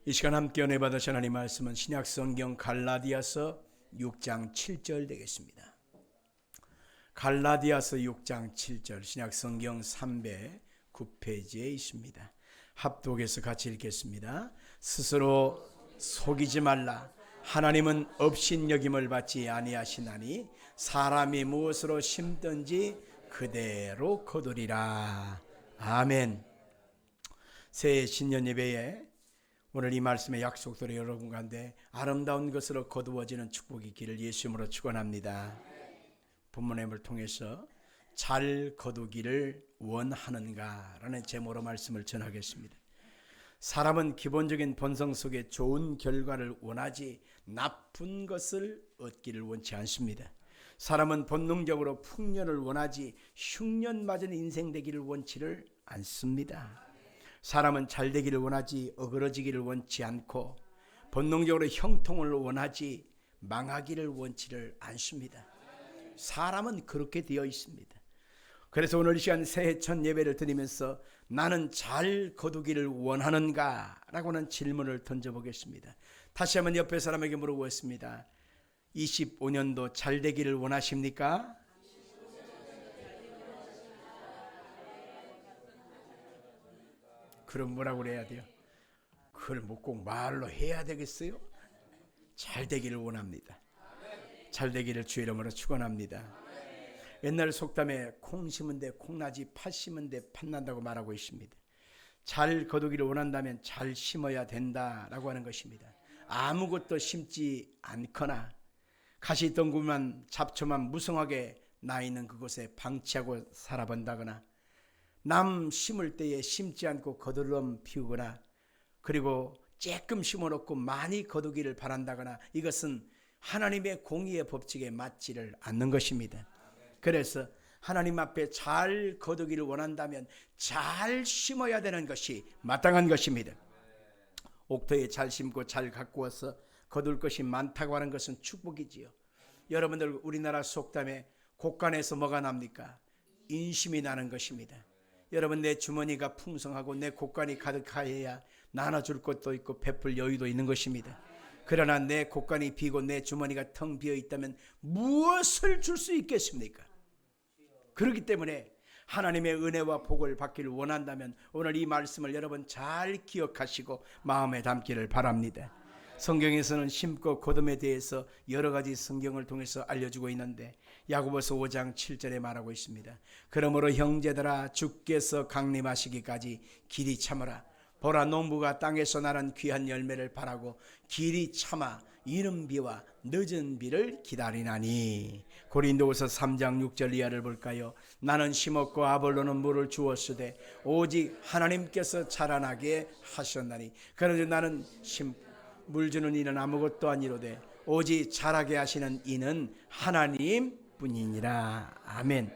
이 시간 함께 은혜 받으신 하나님 말씀은 신약성경 갈라디아서 6장 7절 되겠습니다. 갈라디아서 6장 7절 신약성경 309페이지에 있습니다. 합독해서 같이 읽겠습니다. 스스로 속이지 말라. 하나님은 업신여김을 받지 아니하시나니 사람이 무엇으로 심든지 그대로 거두리라. 아멘. 새해 신년 예배에 오늘 이 말씀의 약속대로 여러분 가운데 아름다운 것으로 거두어지는 축복이 있기를 예수 이름으로 축원합니다. 본문을 통해서 잘 거두기를 원하는가 라는 제목으로 말씀을 전하겠습니다. 사람은 기본적인 본성 속에 좋은 결과를 원하지 나쁜 것을 얻기를 원치 않습니다. 사람은 본능적으로 풍년을 원하지 흉년 맞은 인생 되기를 원치를 않습니다. 사람은 잘 되기를 원하지 어그러지기를 원치 않고 본능적으로 형통을 원하지 망하기를 원치를 않습니다. 사람은 그렇게 되어 있습니다. 그래서 오늘 이 시간 새해 첫 예배를 드리면서 나는 잘 거두기를 원하는가? 라고 하는 질문을 던져보겠습니다. 다시 한번 옆에 사람에게 물어보겠습니다. 25년도 잘 되기를 원하십니까? 그럼 뭐라고 그래야 돼요? 그걸 뭐 꼭 말로 해야 되겠어요? 잘 되기를 원합니다. 잘 되기를 주의 이름으로 축원합니다. 옛날 속담에 콩 심은 데 콩나지, 팥 심은 데 팥난다고 말하고 있습니다. 잘 거두기를 원한다면 잘 심어야 된다라고 하는 것입니다. 아무것도 심지 않거나 가시덩굴만 잡초만 무성하게 나 있는 그곳에 방치하고 살아본다거나 남 심을 때에 심지 않고 거들럼 피우거나 그리고 조금 심어놓고 많이 거두기를 바란다거나 이것은 하나님의 공의의 법칙에 맞지를 않는 것입니다. 그래서 하나님 앞에 잘 거두기를 원한다면 잘 심어야 되는 것이 마땅한 것입니다. 옥토에 잘 심고 잘 갖고 와서 거둘 것이 많다고 하는 것은 축복이지요. 여러분들 우리나라 속담에 곳간에서 뭐가 납니까? 인심이 나는 것입니다. 여러분 내 주머니가 풍성하고 내 곳간이 가득하여야 나눠줄 것도 있고 베풀 여유도 있는 것입니다. 그러나 내 곳간이 비고 내 주머니가 텅 비어 있다면 무엇을 줄 수 있겠습니까? 그렇기 때문에 하나님의 은혜와 복을 받기를 원한다면 오늘 이 말씀을 여러분 잘 기억하시고 마음에 담기를 바랍니다. 성경에서는 심고 거둠에 대해서 여러 가지 성경을 통해서 알려주고 있는데 야고보서 5장 7절에 말하고 있습니다. 그러므로 형제들아 주께서 강림하시기까지 길이 참으라. 보라 농부가 땅에서 나는 귀한 열매를 바라고 길이 참아 이른 비와 늦은 비를 기다리나니. 고린도후서 3장 6절 이하를 볼까요? 나는 심었고 아볼로는 물을 주었으되 오직 하나님께서 자라나게 하셨나니. 그런데 나는 물 주는 이는 아무것도 아니로되 오직 자라게 하시는 이는 하나님 뿐이니라. 아멘.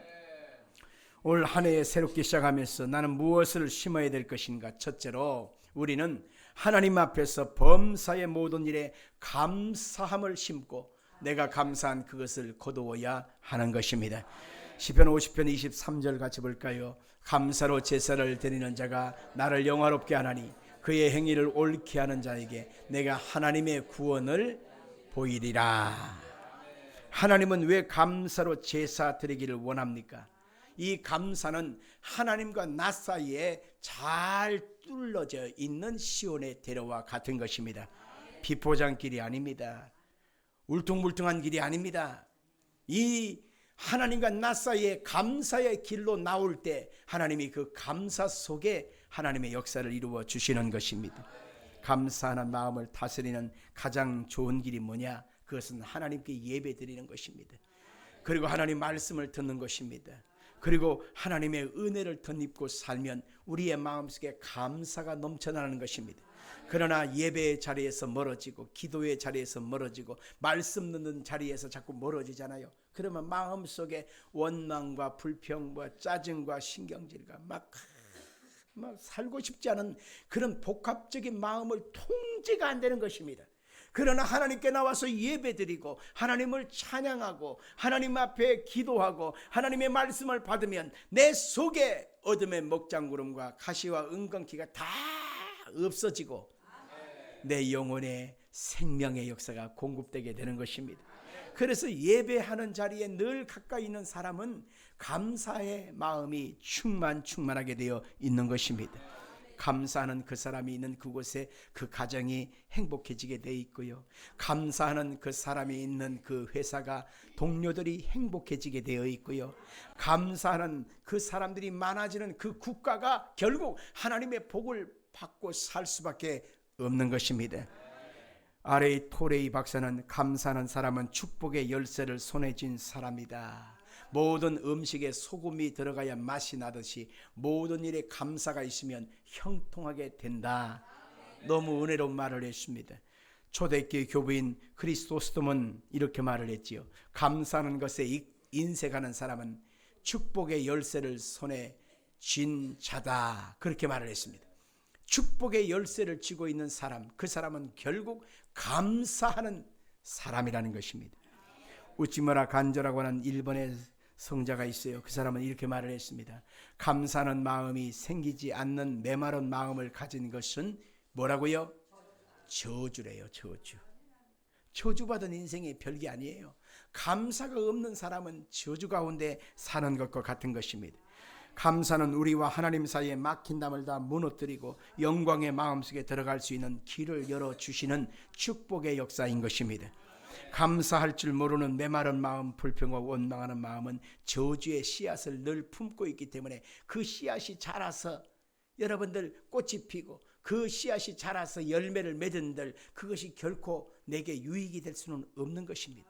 올 한 해 새롭게 시작하면서 나는 무엇을 심어야 될 것인가? 첫째로 우리는 하나님 앞에서 범사의 모든 일에 감사함을 심고 내가 감사한 그것을 거두어야 하는 것입니다. 시편 50편 23절 같이 볼까요? 감사로 제사를 드리는 자가 나를 영화롭게 하나니 그의 행위를 옳게 하는 자에게 내가 하나님의 구원을 보이리라. 하나님은 왜 감사로 제사 드리기를 원합니까? 이 감사는 하나님과 나 사이에 잘 뚫어져 있는 시온의 대로와 같은 것입니다. 비포장길이 아닙니다. 울퉁불퉁한 길이 아닙니다. 이 하나님과 나 사이에 감사의 길로 나올 때 하나님이 그 감사 속에 하나님의 역사를 이루어 주시는 것입니다. 감사하는 마음을 다스리는 가장 좋은 길이 뭐냐? 그것은 하나님께 예배 드리는 것입니다. 그리고 하나님 말씀을 듣는 것입니다. 그리고 하나님의 은혜를 덧입고 살면 우리의 마음속에 감사가 넘쳐나는 것입니다. 그러나 예배의 자리에서 멀어지고 기도의 자리에서 멀어지고 말씀 듣는 자리에서 자꾸 멀어지잖아요. 그러면 마음속에 원망과 불평과 짜증과 신경질과 막 살고 싶지 않은 그런 복합적인 마음을 통제가 안 되는 것입니다. 그러나 하나님께 나와서 예배드리고 하나님을 찬양하고 하나님 앞에 기도하고 하나님의 말씀을 받으면 내 속에 어둠의 먹장구름과 가시와 은건기가 다 없어지고 내 영혼의 생명의 역사가 공급되게 되는 것입니다. 그래서 예배하는 자리에 늘 가까이 있는 사람은 감사의 마음이 충만하게 되어 있는 것입니다. 감사하는 그 사람이 있는 그곳에 그 가정이 행복해지게 되어 있고요. 감사하는 그 사람이 있는 그 회사가 동료들이 행복해지게 되어 있고요. 감사하는 그 사람들이 많아지는 그 국가가 결국 하나님의 복을 받고 살 수밖에 없는 것입니다. 아레이 토레이 박사는 감사하는 사람은 축복의 열쇠를 손에 쥔 사람이다. 모든 음식에 소금이 들어가야 맛이 나듯이 모든 일에 감사가 있으면 형통하게 된다. 너무 은혜로운 말을 했습니다. 초대교회 교부인 크리스토스톰은 이렇게 말을 했지요. 감사하는 것에 인색하는 사람은 축복의 열쇠를 손에 쥔 자다. 그렇게 말을 했습니다. 축복의 열쇠를 쥐고 있는 사람, 그 사람은 결국 감사하는 사람이라는 것입니다. 우찌무라 간조라고 하는 일본의 성자가 있어요. 그 사람은 이렇게 말을 했습니다. 감사하는 마음이 생기지 않는 메마른 마음을 가진 것은 뭐라고요? 저주래요. 저주받은 인생이 별게 아니에요. 감사가 없는 사람은 저주 가운데 사는 것과 같은 것입니다. 감사는 우리와 하나님 사이에 막힌 담을 다 무너뜨리고 영광의 마음속에 들어갈 수 있는 길을 열어주시는 축복의 역사인 것입니다. 감사할 줄 모르는 메마른 마음, 불평과 원망하는 마음은 저주의 씨앗을 늘 품고 있기 때문에 그 씨앗이 자라서 여러분들 꽃이 피고 그 씨앗이 자라서 열매를 맺은들 그것이 결코 내게 유익이 될 수는 없는 것입니다.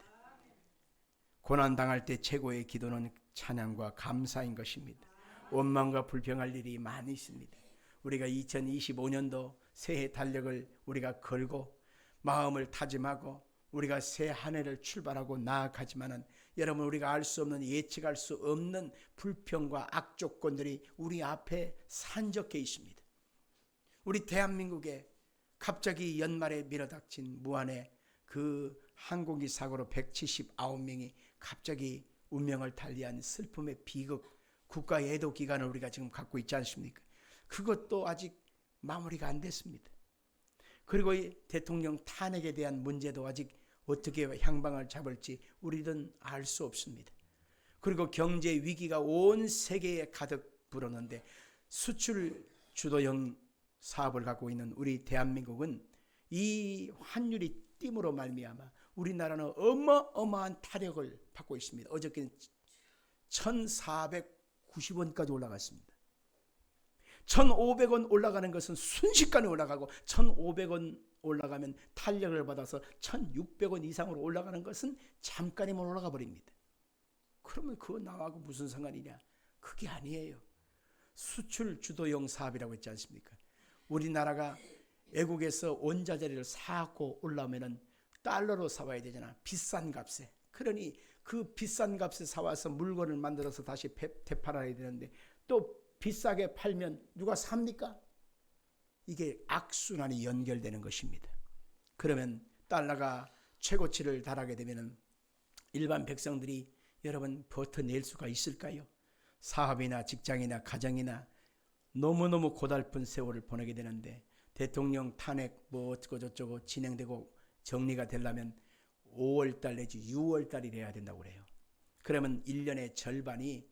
고난당할 때 최고의 기도는 찬양과 감사인 것입니다. 원망과 불평할 일이 많이 있습니다. 우리가 2025년도 새해 달력을 우리가 걸고 마음을 다짐하고 우리가 새 한 해를 출발하고 나아가지만은 여러분 우리가 알 수 없는 예측할 수 없는 불평과 악조건들이 우리 앞에 산적해 있습니다. 우리 대한민국에 갑자기 연말에 밀어닥친 무한의 그 항공기 사고로 179명이 갑자기 운명을 달리한 슬픔의 비극, 국가 애도 기간을 우리가 지금 갖고 있지 않습니까? 그것도 아직 마무리가 안 됐습니다. 그리고 이 대통령 탄핵에 대한 문제도 아직 어떻게 향방을 잡을지 우리는 알 수 없습니다. 그리고 경제 위기가 온 세계에 가득 불었는데 수출 주도형 사업을 갖고 있는 우리 대한민국은 이 환율이 띄므로 말미암아 우리나라는 어마어마한 타격을 받고 있습니다. 어저께는 1,490원까지 올라갔습니다. 1,500원 올라가는 것은 순식간에 올라가고 1,500원 올라가면 탄력을 받아서 1,600원 이상으로 올라가는 것은 잠깐이면 올라가 버립니다. 그러면 그거 나하고 무슨 상관이냐? 그게 아니에요. 수출 주도형 사업이라고 했지 않습니까? 우리나라가 외국에서 원자재를 사고 올라오면은 달러로 사와야 되잖아. 비싼 값에. 그러니 그 비싼 값에 사와서 물건을 만들어서 다시 되팔아야 되는데 또 비싸게 팔면 누가 삽니까? 이게 악순환이 연결되는 것입니다. 그러면 달러가 최고치를 달하게 되면 일반 백성들이 여러분 버텨낼 수가 있을까요? 사업이나 직장이나 가정이나 너무너무 고달픈 세월을 보내게 되는데 대통령 탄핵 뭐 어쩌고 저쩌고 진행되고 정리가 되려면 5월달 내지 6월달이 돼야 된다고 그래요. 그러면 1년의 절반이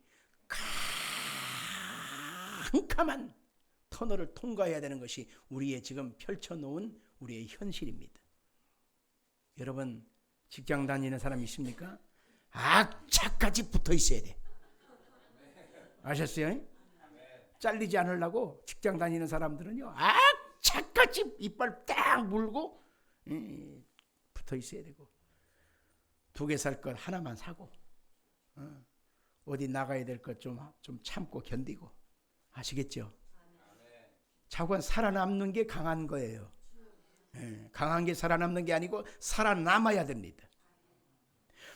캄캄한 터널을 통과해야 되는 것이 우리의 지금 펼쳐놓은 우리의 현실입니다. 여러분 직장 다니는 사람 있습니까? 악착같이 붙어 있어야 돼. 아셨어요? 잘리지 않으려고 직장 다니는 사람들은요 악착같이 이빨 딱 물고 붙어 있어야 되고 2개 살 것 하나만 사고 어디 나가야 될 것 좀 참고 견디고 아시겠죠? 자꾸 살아남는 게 강한 거예요. 강한 게 살아남는 게 아니고 살아남아야 됩니다.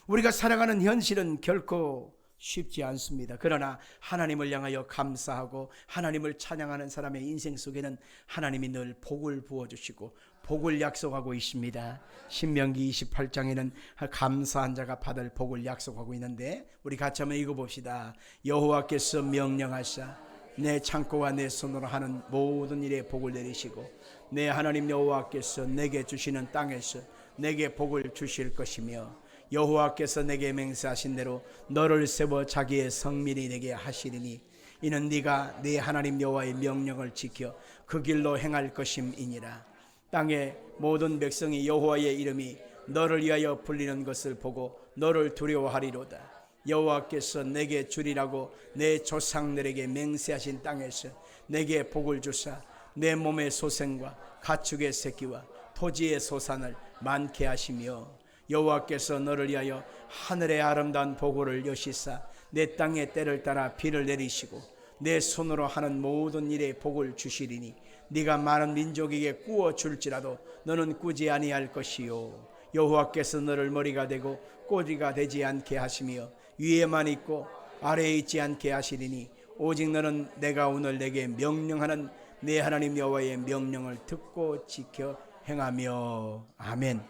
우리가 살아가는 현실은 결코 쉽지 않습니다. 그러나 하나님을 향하여 감사하고 하나님을 찬양하는 사람의 인생 속에는 하나님이 늘 복을 부어주시고 복을 약속하고 있습니다. 신명기 28장에는 감사한 자가 받을 복을 약속하고 있는데 우리 같이 한번 읽어봅시다. 여호와께서 명령하사 내 창고와 내 손으로 하는 모든 일에 복을 내리시고 내 하나님 여호와께서 내게 주시는 땅에서 내게 복을 주실 것이며 여호와께서 내게 맹세하신 대로 너를 세워 자기의 성민이 되게 하시리니 이는 네가 네 하나님 여호와의 명령을 지켜 그 길로 행할 것임이니라. 땅의 모든 백성이 여호와의 이름이 너를 위하여 불리는 것을 보고 너를 두려워하리로다. 여호와께서 내게 주리라고 내 조상들에게 맹세하신 땅에서 내게 복을 주사 내 몸의 소생과 가축의 새끼와 토지의 소산을 많게 하시며 여호와께서 너를 위하여 하늘의 아름다운 보고를 여시사 내 땅의 때를 따라 비를 내리시고 내 손으로 하는 모든 일에 복을 주시리니 네가 많은 민족에게 꾸어 줄지라도 너는 꾸지 아니할 것이요 여호와께서 너를 머리가 되고 꼬리가 되지 않게 하시며 위에만 있고 아래에 있지 않게 하시리니 오직 너는 내가 오늘 내게 명령하는 내 하나님 여호와의 명령을 듣고 지켜 행하며. 아멘.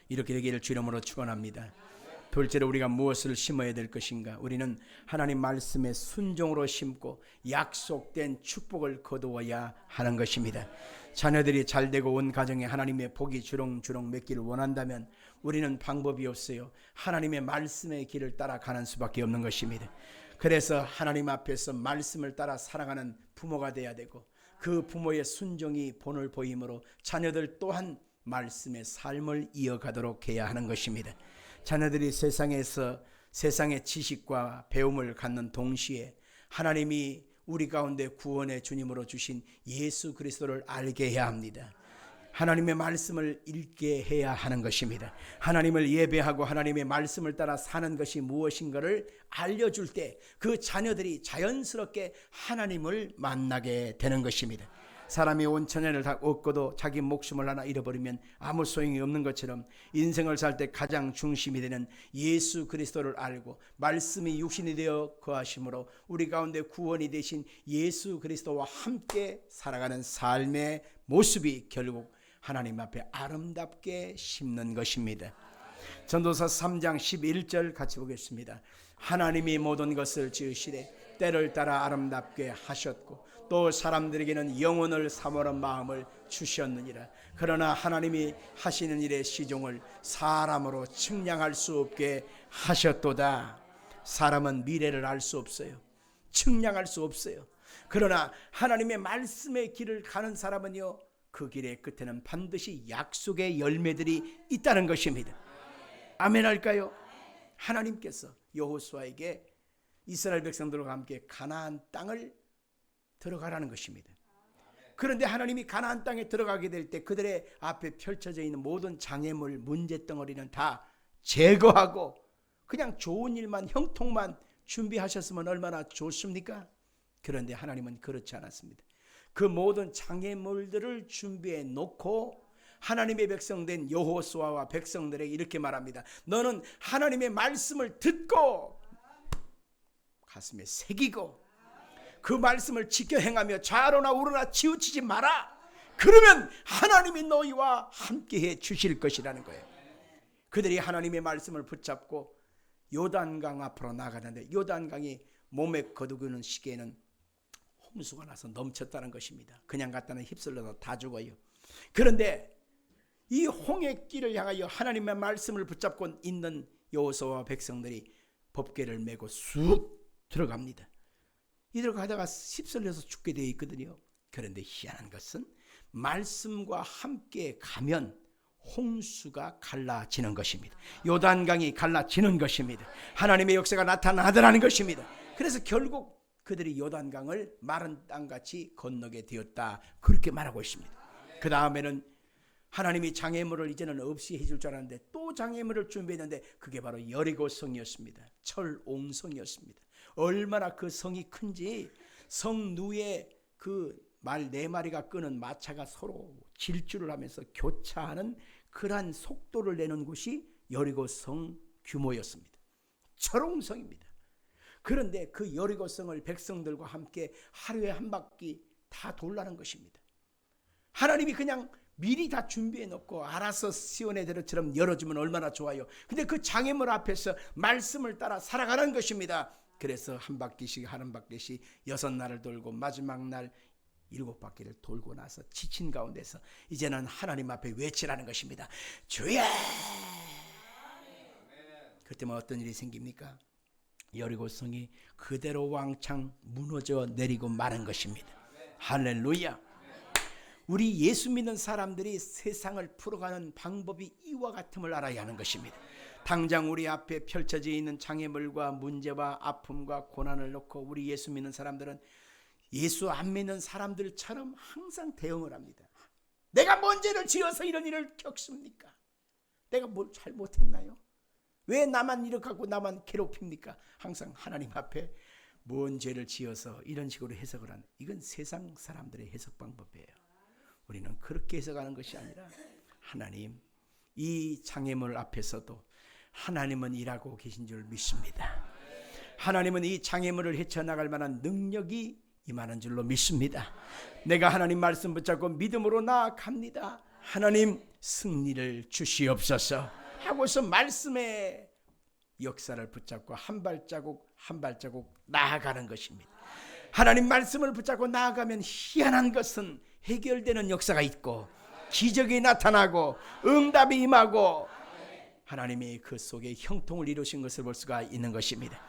이렇게 되기를 주 이름으로 축원합니다. 둘째로 우리가 무엇을 심어야 될 것인가? 우리는 하나님 말씀에 순종으로 심고 약속된 축복을 거두어야 하는 것입니다. 자녀들이 잘되고 온 가정에 하나님의 복이 주렁주렁 맺기를 원한다면 우리는 방법이 없어요. 하나님의 말씀의 길을 따라가는 수밖에 없는 것입니다. 그래서 하나님 앞에서 말씀을 따라 살아가는 부모가 돼야 되고 그 부모의 순종이 본을 보이므로 자녀들 또한 말씀의 삶을 이어가도록 해야 하는 것입니다. 자녀들이 세상에서 세상의 지식과 배움을 갖는 동시에 하나님이 우리 가운데 구원의 주님으로 주신 예수 그리스도를 알게 해야 합니다. 하나님의 말씀을 읽게 해야 하는 것입니다. 하나님을 예배하고 하나님의 말씀을 따라 사는 것이 무엇인가를 알려줄 때 그 자녀들이 자연스럽게 하나님을 만나게 되는 것입니다. 사람이 온 천연을 다 얻고도 자기 목숨을 하나 잃어버리면 아무 소용이 없는 것처럼 인생을 살 때 가장 중심이 되는 예수 그리스도를 알고 말씀이 육신이 되어 거하심으로 우리 가운데 구원이 되신 예수 그리스도와 함께 살아가는 삶의 모습이 결국 하나님 앞에 아름답게 심는 것입니다. 전도서 3장 11절 같이 보겠습니다. 하나님이 모든 것을 지으시되 때를 따라 아름답게 하셨고 또 사람들에게는 영혼을 사모하는 마음을 주셨느니라. 그러나 하나님이 하시는 일의 시종을 사람으로 측량할 수 없게 하셨도다. 사람은 미래를 알 수 없어요. 측량할 수 없어요. 그러나 하나님의 말씀의 길을 가는 사람은요, 그 길의 끝에는 반드시 약속의 열매들이 있다는 것입니다. 아멘 할까요? 하나님께서 여호수아에게 이스라엘 백성들과 함께 가나안 땅을 들어가라는 것입니다. 그런데 하나님이 가나안 땅에 들어가게 될 때 그들의 앞에 펼쳐져 있는 모든 장애물, 문제덩어리는 다 제거하고 그냥 좋은 일만, 형통만 준비하셨으면 얼마나 좋습니까? 그런데 하나님은 그렇지 않았습니다. 그 모든 장애물들을 준비해 놓고 하나님의 백성된 여호수아와 백성들에게 이렇게 말합니다. 너는 하나님의 말씀을 듣고 가슴에 새기고 그 말씀을 지켜 행하며 좌로나 우로나 치우치지 마라. 그러면 하나님이 너희와 함께해 주실 것이라는 거예요. 그들이 하나님의 말씀을 붙잡고 요단강 앞으로 나가는데 요단강이 몸에 거두기는 시기에는 홍수가 나서 넘쳤다는 것입니다. 그냥 갖다는 휩쓸려서 다 죽어요. 그런데 이 홍해길을 향하여 하나님의 말씀을 붙잡고 있는 여호수아와 백성들이 법궤를 메고 쑥 들어갑니다. 이대로 가다가 휩쓸려서 죽게 되어 있거든요. 그런데 희한한 것은 말씀과 함께 가면 홍수가 갈라지는 것입니다. 요단강이 갈라지는 것입니다. 하나님의 역사가 나타나더라는 것입니다. 그래서 결국 그들이 요단강을 마른 땅같이 건너게 되었다, 그렇게 말하고 있습니다. 그 다음에는 하나님이 장애물을 이제는 없이 해줄 줄 알았는데 또 장애물을 준비했는데 그게 바로 여리고 성이었습니다. 철옹성이었습니다. 얼마나 그 성이 큰지 성 누에 그 말 4마리가 끄는 마차가 서로 질주를 하면서 교차하는 그러한 속도를 내는 곳이 여리고성 규모였습니다. 철옹성입니다. 그런데 그 여리고성을 백성들과 함께 하루에 한 바퀴 다 돌라는 것입니다. 하나님이 그냥 미리 다 준비해 놓고 알아서 시온의 대로처럼 열어주면 얼마나 좋아요. 근데 그 장애물 앞에서 말씀을 따라 살아가는 것입니다. 그래서 한 바퀴씩 하는 바퀴씩 6날을 돌고 마지막 날 7바퀴를 돌고 나서 지친 가운데서 이제는 하나님 앞에 외치라는 것입니다. 주여! 그때만 어떤 일이 생깁니까? 여리고성이 그대로 왕창 무너져 내리고 마는 것입니다. 할렐루야! 우리 예수 믿는 사람들이 세상을 풀어가는 방법이 이와 같음을 알아야 하는 것입니다. 당장 우리 앞에 펼쳐져 있는 장애물과 문제와 아픔과 고난을 놓고 우리 예수 믿는 사람들은 예수 안 믿는 사람들처럼 항상 대응을 합니다. 내가 뭔 죄를 지어서 이런 일을 겪습니까? 내가 뭘 잘못했나요? 왜 나만 이렇게 하고 나만 괴롭힙니까? 항상 하나님 앞에 뭔 죄를 지어서 이런 식으로 해석을 하는, 이건 세상 사람들의 해석 방법이에요. 우리는 그렇게 해석하는 것이 아니라 하나님, 이 장애물 앞에서도 하나님은 일하고 계신 줄 믿습니다. 하나님은 이 장애물을 헤쳐나갈 만한 능력이 임하는 줄로 믿습니다. 내가 하나님 말씀 붙잡고 믿음으로 나아갑니다. 하나님 승리를 주시옵소서 하고서 말씀의 역사를 붙잡고 한 발자국 한 발자국 나아가는 것입니다. 하나님 말씀을 붙잡고 나아가면 희한한 것은 해결되는 역사가 있고 기적이 나타나고 응답이 임하고 하나님이 그 속에 형통을 이루신 것을 볼 수가 있는 것입니다.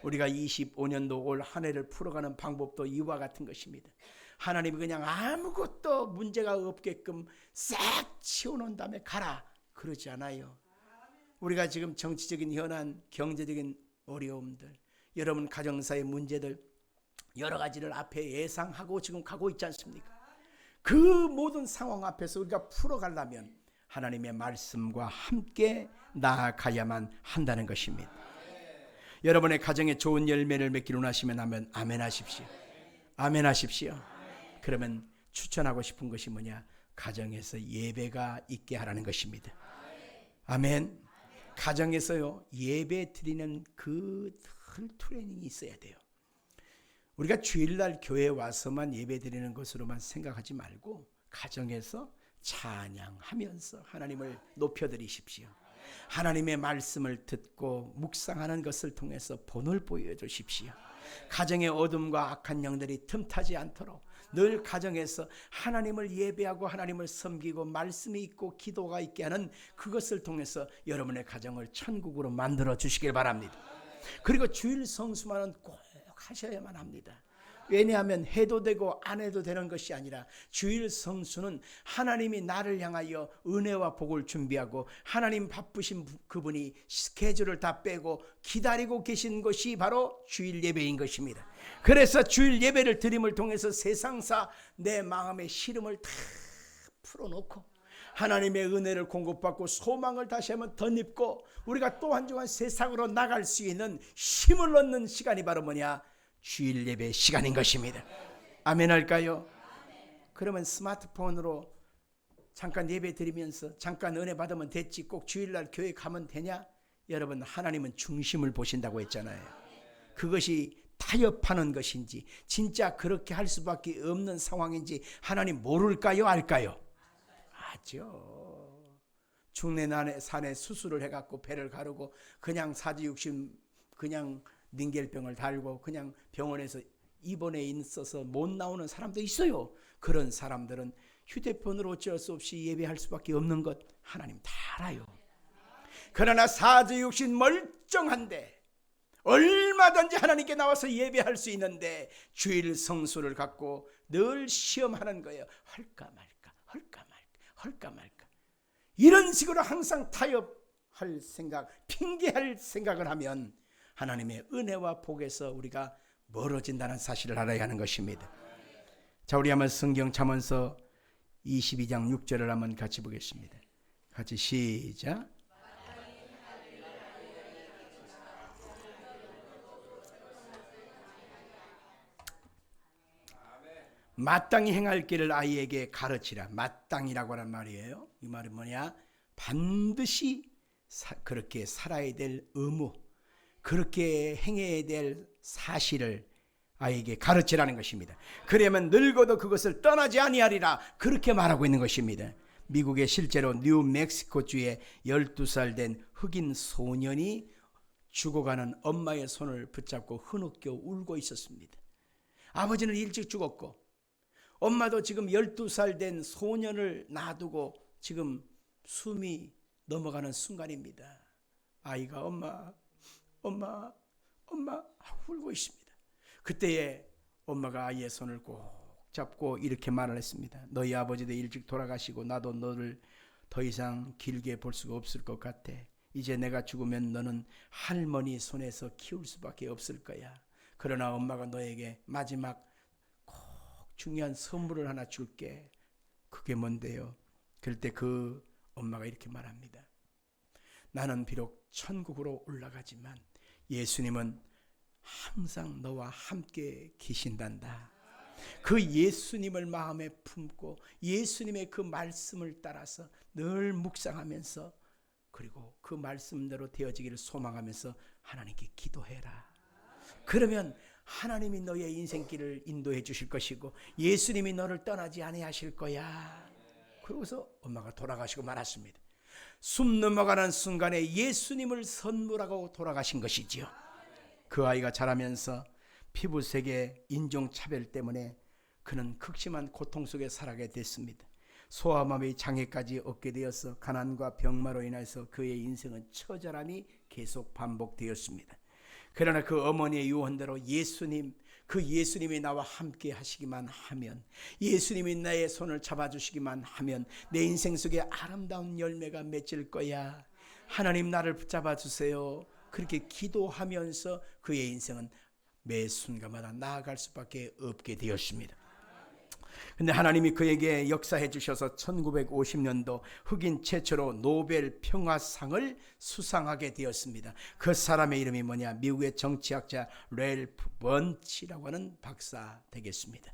우리가 25년도 올 한 해를 풀어가는 방법도 이와 같은 것입니다. 하나님이 그냥 아무것도 문제가 없게끔 싹 치워놓은 다음에 가라 그러지 않아요. 우리가 지금 정치적인 현안, 경제적인 어려움들, 여러분 가정사의 문제들 여러 가지를 앞에 예상하고 지금 가고 있지 않습니까? 그 모든 상황 앞에서 우리가 풀어가려면 하나님의 말씀과 함께 나아가야만 한다는 것입니다. 여러분의 가정에 좋은 열매를 맺기를 원하시면 하면 아멘 하십시오. 아멘 하십시오. 그러면 추천하고 싶은 것이 뭐냐? 가정에서 예배가 있게 하라는 것입니다. 아멘. 가정에서요 예배 드리는 그 트레이닝이 있어야 돼요. 우리가 주일날 교회에 와서만 예배 드리는 것으로만 생각하지 말고 가정에서 찬양하면서 하나님을 높여드리십시오. 하나님의 말씀을 듣고 묵상하는 것을 통해서 본을 보여주십시오. 가정의 어둠과 악한 영들이 틈타지 않도록 늘 가정에서 하나님을 예배하고 하나님을 섬기고 말씀이 있고 기도가 있게 하는 그것을 통해서 여러분의 가정을 천국으로 만들어 주시길 바랍니다. 그리고 주일 성수만은 꼭 하셔야만 합니다. 왜냐하면 해도 되고 안 해도 되는 것이 아니라 주일 성수는 하나님이 나를 향하여 은혜와 복을 준비하고 하나님 바쁘신 그분이 스케줄을 다 빼고 기다리고 계신 것이 바로 주일 예배인 것입니다. 그래서 주일 예배를 드림을 통해서 세상사 내 마음의 시름을 다 풀어놓고 하나님의 은혜를 공급받고 소망을 다시 한번 덧입고 우리가 또 한 주간 세상으로 나갈 수 있는 힘을 얻는 시간이 바로 뭐냐? 주일 예배 시간인 것입니다. 아멘 할까요? 그러면 스마트폰으로 잠깐 예배 드리면서 잠깐 은혜 받으면 됐지 꼭 주일날 교회 가면 되냐? 여러분 하나님은 중심을 보신다고 했잖아요. 그것이 타협하는 것인지 진짜 그렇게 할 수밖에 없는 상황인지 하나님 모를까요? 알까요? 아죠. 중내난에 산에 수술을 해갖고 배를 가르고 그냥 사지육신 그냥 닌겔병을 달고 그냥 병원에서 입원해 있어서 못 나오는 사람도 있어요. 그런 사람들은 휴대폰으로 어쩔 수 없이 예배할 수밖에 없는 것 하나님 다 알아요. 그러나 사지육신 멀쩡한데 얼마든지 하나님께 나와서 예배할 수 있는데 주일 성수를 갖고 늘 시험하는 거예요. 할까 말까 할까 말까 할까 말까 이런 식으로 항상 타협할 생각 핑계할 생각을 하면 하나님의 은혜와 복에서 우리가 멀어진다는 사실을 알아야 하는 것입니다. 자, 우리 한번 성경 잠언서 22장 6절을 한번 같이 보겠습니다. 같이 시작. 마땅히 행할 길을 아이에게 가르치라. 마땅이라고 하는 말이에요. 이 말은 뭐냐? 반드시 그렇게 살아야 될 의무, 그렇게 행해야 될 사실을 아이에게 가르치라는 것입니다. 그러면 늙어도 그것을 떠나지 아니하리라 그렇게 말하고 있는 것입니다. 미국의 실제로 뉴멕시코주에 12살 된 흑인 소년이 죽어가는 엄마의 손을 붙잡고 흐느껴 울고 있었습니다. 아버지는 일찍 죽었고 엄마도 지금 12살 된 소년을 놔두고 지금 숨이 넘어가는 순간입니다. 아이가 엄마 하고 울고 있습니다. 그때에 엄마가 아이의 손을 꼭 잡고 이렇게 말을 했습니다. 너희 아버지도 일찍 돌아가시고 나도 너를 더 이상 길게 볼 수가 없을 것 같아. 이제 내가 죽으면 너는 할머니 손에서 키울 수밖에 없을 거야. 그러나 엄마가 너에게 마지막 꼭 중요한 선물을 하나 줄게. 그게 뭔데요? 그럴 때 그 엄마가 이렇게 말합니다. 나는 비록 천국으로 올라가지만 예수님은 항상 너와 함께 계신단다. 그 예수님을 마음에 품고 예수님의 그 말씀을 따라서 늘 묵상하면서 그리고 그 말씀대로 되어지기를 소망하면서 하나님께 기도해라. 그러면 하나님이 너의 인생길을 인도해 주실 것이고 예수님이 너를 떠나지 아니하실 거야. 그러고서 엄마가 돌아가시고 말았습니다. 숨 넘어가는 순간에 예수님을 선물하고 돌아가신 것이지요. 그 아이가 자라면서 피부색의 인종차별 때문에 그는 극심한 고통 속에 살아가게 됐습니다. 소아마비 장애까지 얻게 되어서 가난과 병마로 인해서 그의 인생은 처절함이 계속 반복되었습니다. 그러나 그 어머니의 유언대로 그 예수님이 나와 함께 하시기만 하면, 예수님이 나의 손을 잡아주시기만 하면 내 인생 속에 아름다운 열매가 맺힐 거야. 하나님 나를 붙잡아 주세요. 그렇게 기도하면서 그의 인생은 매 순간마다 나아갈 수밖에 없게 되었습니다. 근데 하나님이 그에게 역사해 주셔서 1950년도 흑인 최초로 노벨 평화상을 수상하게 되었습니다. 그 사람의 이름이 뭐냐? 미국의 정치학자 랠프 번치라고 하는 박사 되겠습니다.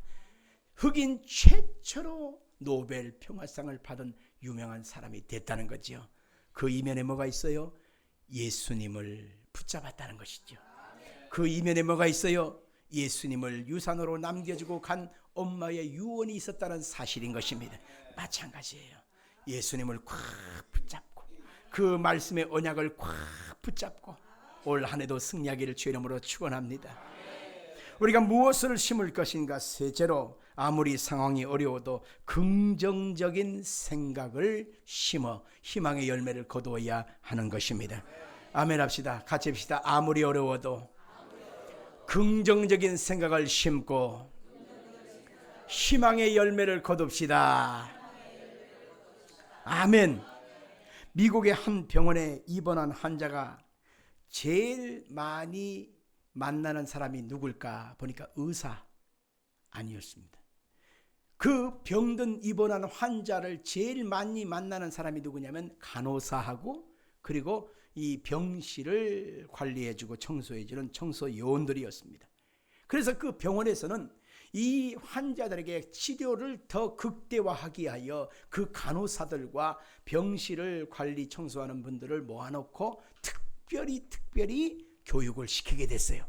흑인 최초로 노벨 평화상을 받은 유명한 사람이 됐다는 거죠. 그 이면에 뭐가 있어요? 예수님을 붙잡았다는 것이죠. 그 이면에 뭐가 있어요? 예수님을 유산으로 남겨주고 간 엄마의 유언이 있었다는 사실인 것입니다. 마찬가지예요. 예수님을 꽉 붙잡고 그 말씀의 언약을 꽉 붙잡고 올 한 해도 승리하기를 주의 이름으로 축원합니다. 우리가 무엇을 심을 것인가? 셋째로 아무리 상황이 어려워도 긍정적인 생각을 심어 희망의 열매를 거두어야 하는 것입니다. 아멘 합시다. 같이 합시다. 아무리 어려워도 긍정적인 생각을 심고 희망의 열매를 거둡시다. 아멘. 미국의 한 병원에 입원한 환자가 제일 많이 만나는 사람이 누굴까 보니까 의사 아니었습니다. 그 병든 입원한 환자를 제일 많이 만나는 사람이 누구냐면 간호사하고 그리고 이 병실을 관리해주고 청소해주는 청소요원들이었습니다. 그래서 그 병원에서는 이 환자들에게 치료를 더 극대화하기 위하여 그 간호사들과 병실을 관리 청소하는 분들을 모아놓고 특별히 교육을 시키게 됐어요.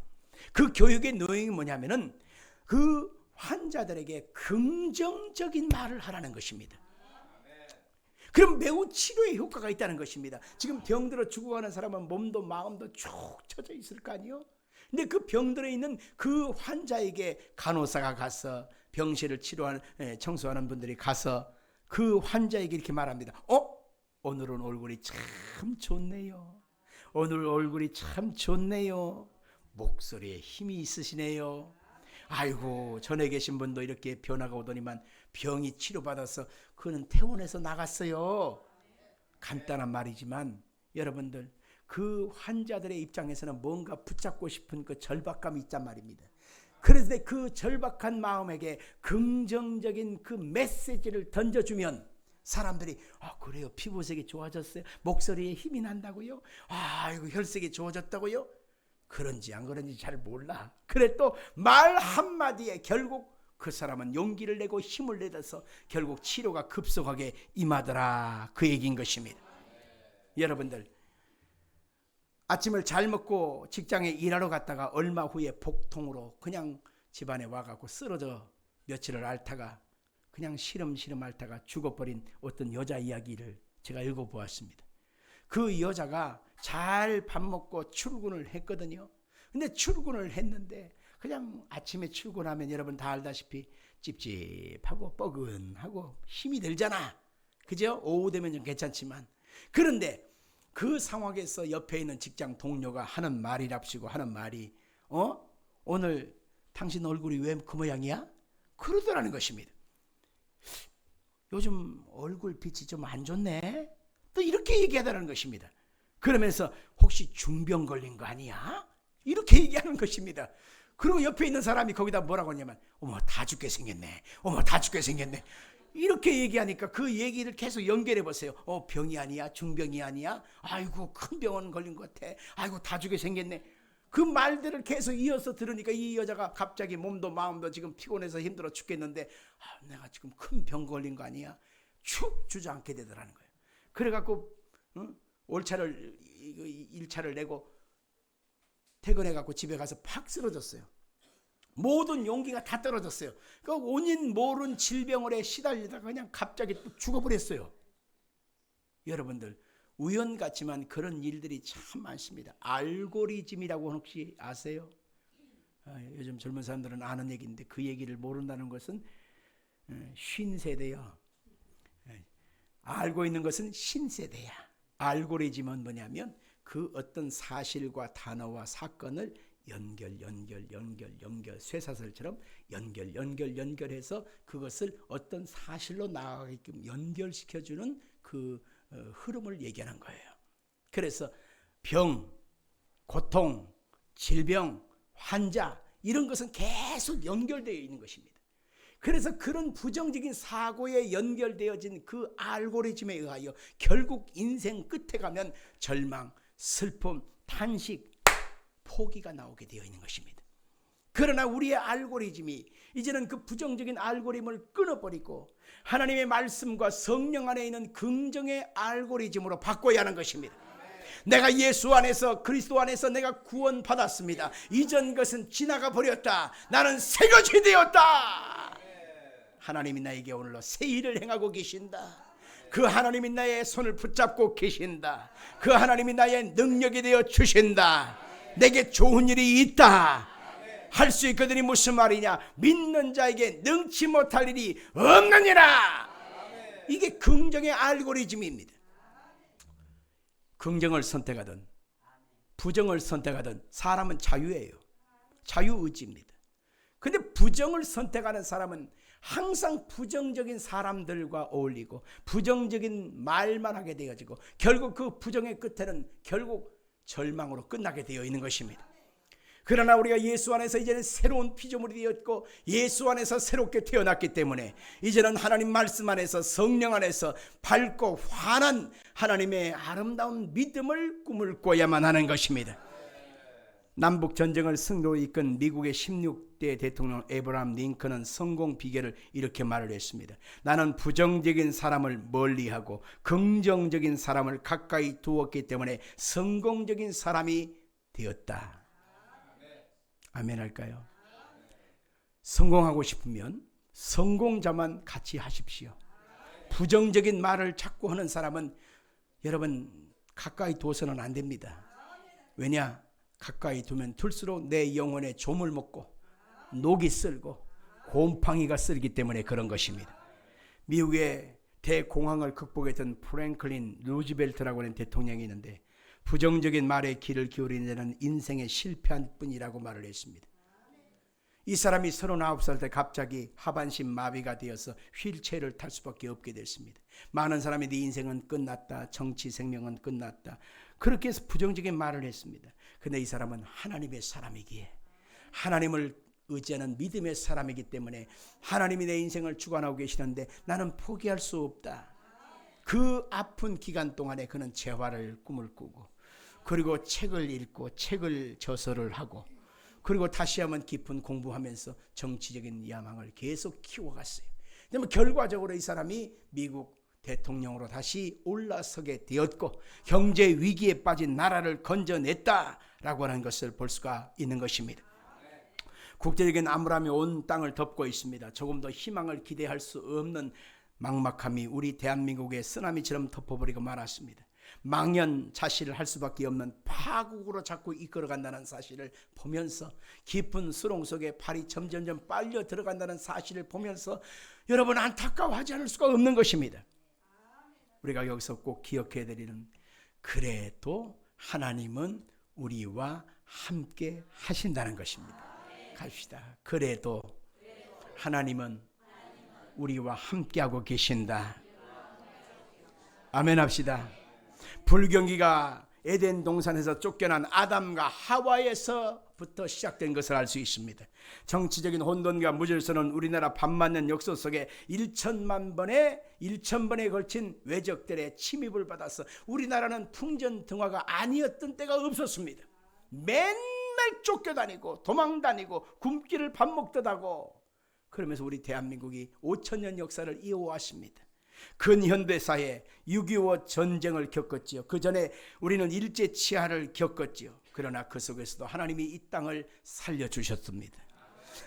그 교육의 내용이 뭐냐면은 그 환자들에게 긍정적인 말을 하라는 것입니다. 그럼 매우 치료에 효과가 있다는 것입니다. 지금 병들어 죽어가는 사람은 몸도 마음도 쭉 처져 있을 거 아니에요? 근데 그 병들어 있는 그 환자에게 간호사가 가서 병실을 청소하는 분들이 가서 그 환자에게 이렇게 말합니다. 오늘은 얼굴이 참 좋네요. 오늘 얼굴이 참 좋네요. 목소리에 힘이 있으시네요. 아이고, 전에 계신 분도 이렇게 변화가 오더니만 병이 치료받아서 그는 퇴원해서 나갔어요. 간단한 말이지만 여러분들, 그 환자들의 입장에서는 뭔가 붙잡고 싶은 그 절박감이 있단 말입니다. 그런데 그 절박한 마음에게 긍정적인 그 메시지를 던져주면 사람들이 그래요, 피부색이 좋아졌어요, 목소리에 힘이 난다고요, 이거 혈색이 좋아졌다고요. 그런지 안 그런지 잘 몰라. 그래 또 말 한마디에 결국 그 사람은 용기를 내고 힘을 내서 결국 치료가 급속하게 임하더라, 그 얘기인 것입니다. 여러분들, 아침을 잘 먹고 직장에 일하러 갔다가 얼마 후에 복통으로 그냥 집안에 와갖고 쓰러져 며칠을 앓다가 그냥 시름시름 앓다가 죽어버린 어떤 여자 이야기를 제가 읽어보았습니다. 그 여자가 잘 밥 먹고 출근을 했거든요. 근데 출근을 했는데 그냥 아침에 출근하면 여러분 다 알다시피 찝찝하고 뻐근하고 힘이 들잖아. 그죠? 오후 되면 좀 괜찮지만. 그런데 그 상황에서 옆에 있는 직장 동료가 하는 말이랍시고 하는 말이 오늘 당신 얼굴이 왜 그 모양이야? 그러더라는 것입니다. 요즘 얼굴 빛이 좀 안 좋네? 또 이렇게 얘기하더라는 것입니다. 그러면서 혹시 중병 걸린 거 아니야? 이렇게 얘기하는 것입니다. 그리고 옆에 있는 사람이 거기다 뭐라고 하냐면 어머 다 죽게 생겼네. 어머 다 죽게 생겼네. 이렇게 얘기하니까 그 얘기를 계속 연결해 보세요. 병이 아니야? 중병이 아니야? 아이고 큰 병원 걸린 것 같아. 아이고 다 죽게 생겼네. 그 말들을 계속 이어서 들으니까 이 여자가 갑자기 몸도 마음도 지금 피곤해서 힘들어 죽겠는데 내가 지금 큰 병 걸린 거 아니야? 축 주저앉게 되더라는 거예요. 그래갖고 올차를 1차를 내고 퇴근해갖고 집에 가서 팍 쓰러졌어요. 모든 용기가 다 떨어졌어요. 그 원인 모른 질병을에 시달리다가 그냥 갑자기 또 죽어버렸어요. 여러분들 우연 같지만 그런 일들이 참 많습니다. 알고리즘이라고 혹시 아세요? 요즘 젊은 사람들은 아는 얘기인데 그 얘기를 모른다는 것은 신세대요. 알고 있는 것은 신세대야. 알고리즘은 뭐냐면 그 어떤 사실과 단어와 사건을 연결 쇠사슬처럼 연결해서 그것을 어떤 사실로 나아가게끔 연결시켜주는 그 흐름을 얘기하는 거예요. 그래서 병, 고통, 질병, 환자 이런 것은 계속 연결되어 있는 것입니다. 그래서 그런 부정적인 사고에 연결되어진 그 알고리즘에 의하여 결국 인생 끝에 가면 절망, 슬픔, 탄식, 포기가 나오게 되어 있는 것입니다. 그러나 우리의 알고리즘이 이제는 그 부정적인 알고리즘을 끊어버리고 하나님의 말씀과 성령 안에 있는 긍정의 알고리즘으로 바꿔야 하는 것입니다. 내가 예수 안에서 그리스도 안에서 내가 구원받았습니다. 이전 것은 지나가 버렸다. 나는 새 것이 되었다. 하나님이 나에게 오늘로 새 일을 행하고 계신다. 그 하나님이 나의 손을 붙잡고 계신다. 그 하나님이 나의 능력이 되어 주신다. 내게 좋은 일이 있다. 할 수 있거든이 무슨 말이냐? 믿는 자에게 능치 못할 일이 없느니라. 이게 긍정의 알고리즘입니다. 긍정을 선택하든 부정을 선택하든 사람은 자유예요. 자유의지입니다. 근데 부정을 선택하는 사람은 항상 부정적인 사람들과 어울리고 부정적인 말만 하게 되어지고 결국 그 부정의 끝에는 결국 절망으로 끝나게 되어 있는 것입니다. 그러나 우리가 예수 안에서 이제는 새로운 피조물이 되었고 예수 안에서 새롭게 태어났기 때문에 이제는 하나님 말씀 안에서 성령 안에서 밝고 환한 하나님의 아름다운 믿음을 꿈을 꿔야만 하는 것입니다. 남북전쟁을 승리로 이끈 미국의 16대 대통령 에브라함 링컨은 성공 비결을 이렇게 말을 했습니다. 나는 부정적인 사람을 멀리하고 긍정적인 사람을 가까이 두었기 때문에 성공적인 사람이 되었다. 아멘 할까요? 성공하고 싶으면 성공자만 같이 하십시오. 부정적인 말을 자꾸 하는 사람은 여러분 가까이 둬서는 안 됩니다. 왜냐? 가까이 두면 둘수록 내 영혼에 좀을 먹고 녹이 쓸고 곰팡이가 쓸기 때문에 그런 것입니다. 미국의 대공황을 극복했던 프랭클린 루즈벨트라고 하는 대통령이 있는데 부정적인 말에 귀를 기울이는 자는 인생에 실패한 뿐이라고 말을 했습니다. 이 사람이 39살 때 갑자기 하반신 마비가 되어서 휠체어를 탈 수밖에 없게 됐습니다. 많은 사람이 네 인생은 끝났다. 정치 생명은 끝났다. 그렇게 해서 부정적인 말을 했습니다. 근데 이 사람은 하나님의 사람이기에 하나님을 의지하는 믿음의 사람이기 때문에 하나님이 내 인생을 주관하고 계시는데 나는 포기할 수 없다. 그 아픈 기간 동안에 그는 재활을 꿈을 꾸고 그리고 책을 읽고 책을 저서를 하고 그리고 다시 한번 깊은 공부하면서 정치적인 야망을 계속 키워갔어요. 그러면 결과적으로 이 사람이 미국 대통령으로 다시 올라서게 되었고 경제 위기에 빠진 나라를 건져냈다라고 하는 것을 볼 수가 있는 것입니다. 국제적인 암울함이 온 땅을 덮고 있습니다. 조금 더 희망을 기대할 수 없는 막막함이 우리 대한민국의 쓰나미처럼 덮어버리고 말았습니다. 망연자실을 할 수밖에 없는 파국으로 자꾸 이끌어간다는 사실을 보면서, 깊은 수렁 속에 발이 점점점 빨려 들어간다는 사실을 보면서 여러분 안타까워하지 않을 수가 없는 것입니다. 우리가 여기서 꼭 기억해야 되는, 그래도 하나님은 우리와 함께 하신다는 것입니다. 갑시다. 그래도 하나님은 우리와 함께하고 계신다. 아멘 합시다. 불경기가 에덴 동산에서 쫓겨난 아담과 하와에서부터 시작된 것을 알 수 있습니다. 정치적인 혼돈과 무질서는 우리나라 반만년 역사 속에 1천만 번에 걸친 외적들의 침입을 받아서 우리나라는 풍전등화가 아니었던 때가 없었습니다. 맨날 쫓겨다니고 도망다니고 굶기를 밥 먹듯 하고, 그러면서 우리 대한민국이 5천년 역사를 이어왔습니다. 근현대사에 6.25 전쟁을 겪었지요. 그 전에 우리는 일제치하를 겪었지요. 그러나 그 속에서도 하나님이 이 땅을 살려주셨습니다.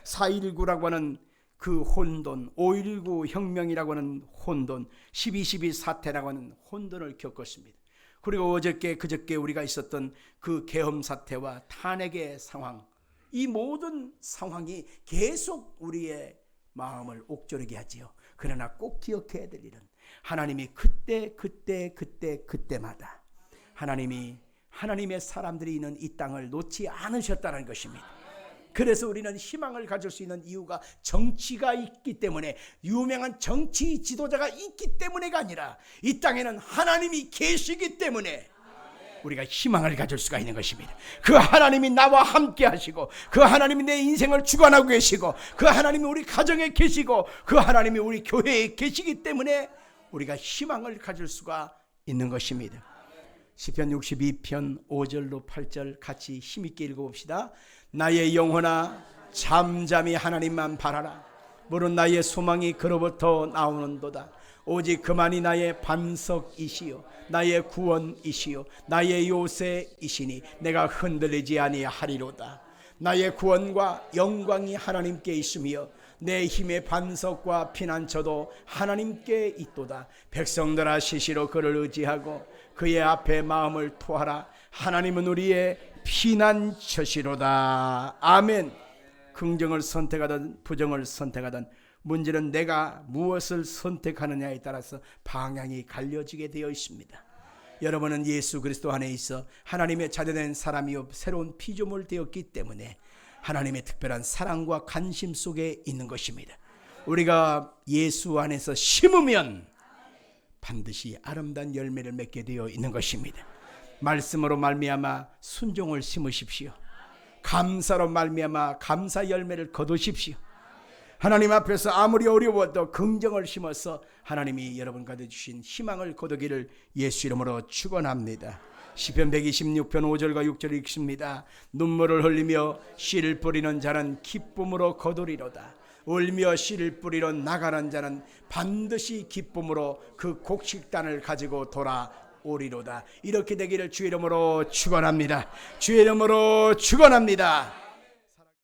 4.19라고 하는 그 혼돈, 5.19 혁명이라고 하는 혼돈, 12.12 사태라고 하는 혼돈을 겪었습니다. 그리고 그저께 우리가 있었던 그 계엄 사태와 탄핵의 상황, 이 모든 상황이 계속 우리의 마음을 옥졸하게 하지요. 그러나 꼭 기억해야 될 일은, 하나님이 그때마다 하나님의 사람들이 있는 이 땅을 놓지 않으셨다는 것입니다. 그래서 우리는 희망을 가질 수 있는 이유가 정치가 있기 때문에, 유명한 정치 지도자가 있기 때문에가 아니라 이 땅에는 하나님이 계시기 때문에 우리가 희망을 가질 수가 있는 것입니다. 그 하나님이 나와 함께 하시고, 그 하나님이 내 인생을 주관하고 계시고, 그 하나님이 우리 가정에 계시고, 그 하나님이 우리 교회에 계시기 때문에 우리가 희망을 가질 수가 있는 것입니다. 시편 62편 5절로 8절 같이 힘있게 읽어봅시다. 나의 영혼아 잠잠히 하나님만 바라라. 물은 나의 소망이 그로부터 나오는도다. 오직 그만이 나의 반석이시요 나의 구원이시요 나의 요새이시니 내가 흔들리지 아니하리로다. 나의 구원과 영광이 하나님께 있으며 내 힘의 반석과 피난처도 하나님께 있도다. 백성들아 시시로 그를 의지하고 그의 앞에 마음을 토하라. 하나님은 우리의 피난처시로다. 아멘. 긍정을 선택하든 부정을 선택하든 문제는 내가 무엇을 선택하느냐에 따라서 방향이 갈려지게 되어 있습니다. 여러분은 예수 그리스도 안에 있어 하나님의 자녀된 사람이요 새로운 피조물 되었기 때문에 하나님의 특별한 사랑과 관심 속에 있는 것입니다. 우리가 예수 안에서 심으면 반드시 아름다운 열매를 맺게 되어 있는 것입니다. 말씀으로 말미암아 순종을 심으십시오. 감사로 말미암아 감사 열매를 거두십시오. 하나님 앞에서 아무리 어려워도 긍정을 심어서 하나님이 여러분 가운데 주신 희망을 거두기를 예수 이름으로 축원합니다. 시편 126편 5절과 6절을 읽습니다. 눈물을 흘리며 씨를 뿌리는 자는 기쁨으로 거두리로다. 울며 씨를 뿌리러 나가는 자는 반드시 기쁨으로 그 곡식단을 가지고 돌아오리로다. 이렇게 되기를 주의 이름으로 축원합니다. 주의 이름으로 축원합니다.